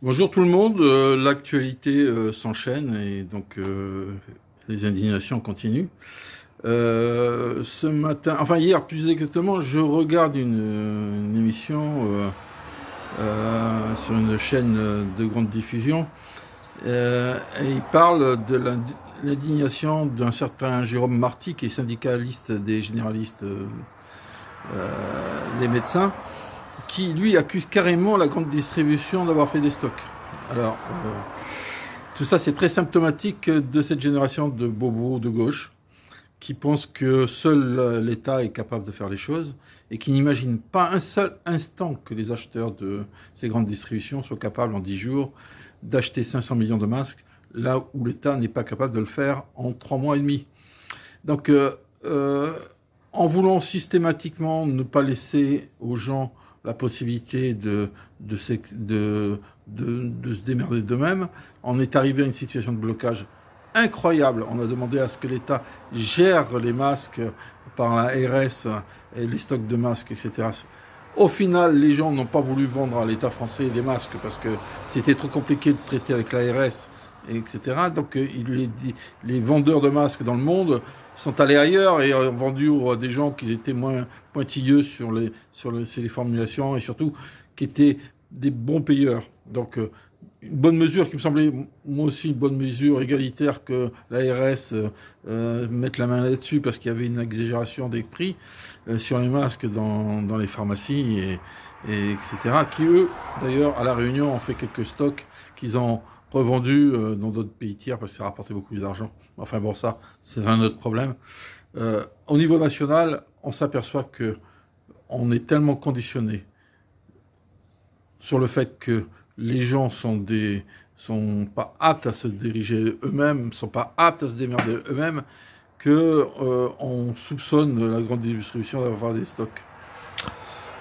Bonjour tout le monde, l'actualité s'enchaîne et donc les indignations continuent. Ce matin, enfin hier plus exactement, je regarde une émission sur une chaîne de grande diffusion et il parle de l'indignation d'un certain Jérôme Marty qui est syndicaliste des généralistes des médecins qui lui accuse carrément la grande distribution d'avoir fait des stocks. Alors, tout ça c'est très symptomatique de cette génération de bobos de gauche qui pensent que seul l'État est capable de faire les choses et qui n'imaginent pas un seul instant que les acheteurs de ces grandes distributions soient capables en 10 jours d'acheter 500 millions de masques là où l'État n'est pas capable de le faire en 3 mois et demi. Donc, en voulant systématiquement ne pas laisser aux gens la possibilité de se démerder d'eux-mêmes, on est arrivé à une situation de blocage incroyable. On a demandé à ce que l'État gère les masques par la RS et les stocks de masques, etc. Au final, les gens n'ont pas voulu vendre à l'État français des masques parce que c'était trop compliqué de traiter avec l'ARS, etc. Donc les vendeurs de masques dans le monde sont allés ailleurs et ont vendu à des gens qui étaient moins pointilleux sur les formulations et surtout qui étaient des bons payeurs. Donc une bonne mesure qui me semblait moi aussi une bonne mesure égalitaire que l'ARS mette la main là-dessus parce qu'il y avait une exagération des prix sur les masques dans les pharmacies et etc. Qui eux d'ailleurs à la Réunion ont fait quelques stocks qu'ils ont revendus dans d'autres pays tiers parce que ça rapportait beaucoup d'argent. Enfin bon, ça c'est un autre problème. Au niveau national, on s'aperçoit que on est tellement conditionné sur le fait que les gens sont pas aptes à se diriger eux-mêmes, sont pas aptes à se démerder eux-mêmes, que on soupçonne la grande distribution d'avoir des stocks.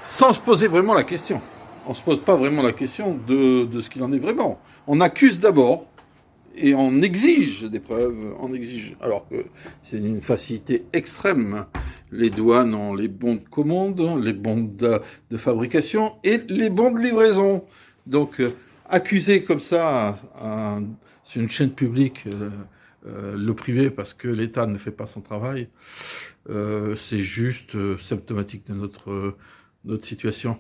Sans se poser vraiment la question. On se pose pas vraiment la question de ce qu'il en est vraiment. On accuse d'abord et on exige des preuves, on exige. Alors que c'est une facilité extrême. Les douanes ont les bons de commande, les bons de fabrication et les bons de livraison. Donc, accuser comme ça sur une chaîne publique le privé parce que l'État ne fait pas son travail, c'est juste symptomatique de notre situation.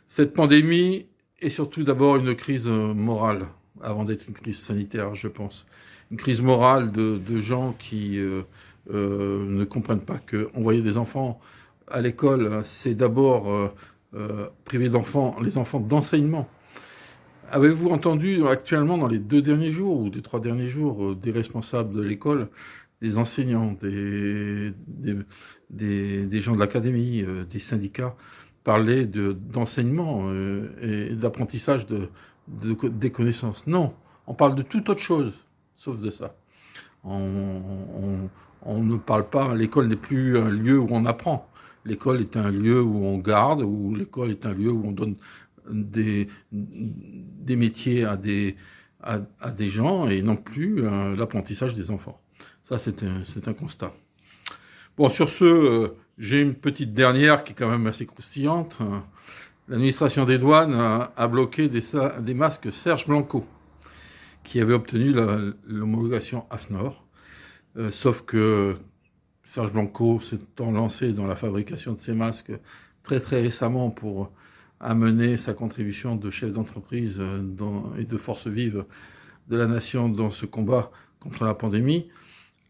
Cette pandémie est surtout d'abord une crise morale avant d'être une crise sanitaire, je pense. Une crise morale de gens qui ne comprennent pas qu'envoyer des enfants à l'école, c'est d'abord priver les enfants d'enseignement. Avez-vous entendu actuellement dans les 2 derniers jours ou les 3 derniers jours des responsables de l'école, des enseignants, des gens de l'académie, des syndicats parler d'enseignement et d'apprentissage des connaissances? Non, on parle de toute autre chose, sauf de ça. On ne parle pas, l'école n'est plus un lieu où on apprend. L'école est un lieu où on garde, ou l'école est un lieu où on donne des métiers à des gens et non plus l'apprentissage des enfants. Ça, c'est un constat. Bon, sur ce, j'ai une petite dernière qui est quand même assez croustillante. L'administration des douanes a bloqué des masques Serge Blanco, qui avait obtenu l'homologation AFNOR. Sauf que Serge Blanco s'étant lancé dans la fabrication de ces masques très très récemment pour amener sa contribution de chef d'entreprise et de force vive de la nation dans ce combat contre la pandémie,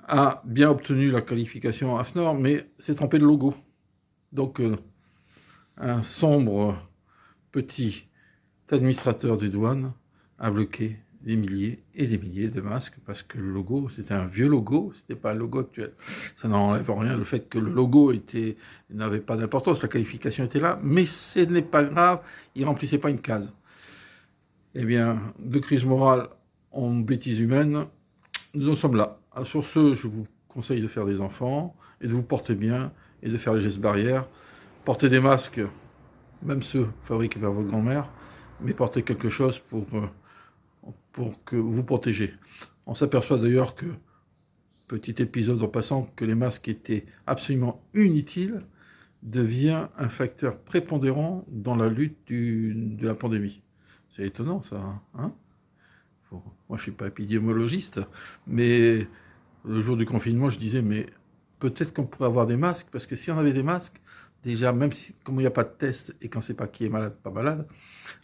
a bien obtenu la qualification AFNOR, mais s'est trompé de logo. Donc un sombre petit administrateur des douanes a bloqué des milliers et des milliers de masques parce que le logo, c'était un vieux logo, c'était pas un logo actuel. Ça n'enlève rien le fait que le logo n'avait pas d'importance, la qualification était là, mais ce n'est pas grave, il remplissait pas une case. Eh bien, de crise morale en bêtise humaine, nous en sommes là. Sur ce, je vous conseille de faire des enfants et de vous porter bien et de faire les gestes barrières. Portez des masques, même ceux fabriqués par votre grand-mère, mais portez quelque chose pour que vous protéger. On s'aperçoit d'ailleurs que, petit épisode en passant, que les masques étaient absolument inutiles, devient un facteur prépondérant dans la lutte de la pandémie. C'est étonnant, ça. Hein. Bon, moi, je suis pas épidémiologiste, mais le jour du confinement, je disais, mais peut-être qu'on pourrait avoir des masques, parce que si on avait des masques, déjà, même si, comme il n'y a pas de test et qu'on ne sait pas qui est malade, pas malade,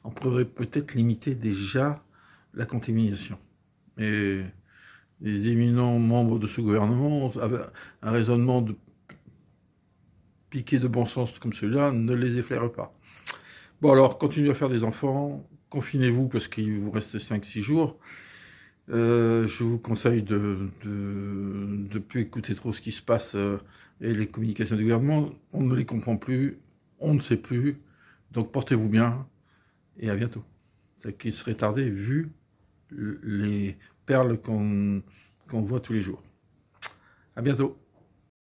on pourrait peut-être limiter déjà la contamination. Et les éminents membres de ce gouvernement avaient un raisonnement de piqué de bon sens comme celui-là, ne les effleure pas. Bon alors, continuez à faire des enfants, confinez-vous parce qu'il vous reste 5-6 jours. Je vous conseille de ne plus écouter trop ce qui se passe et les communications du gouvernement. On ne les comprend plus, on ne sait plus. Donc portez-vous bien et à bientôt. C'est qu'il serait tardé vu les perles qu'on voit tous les jours. À bientôt.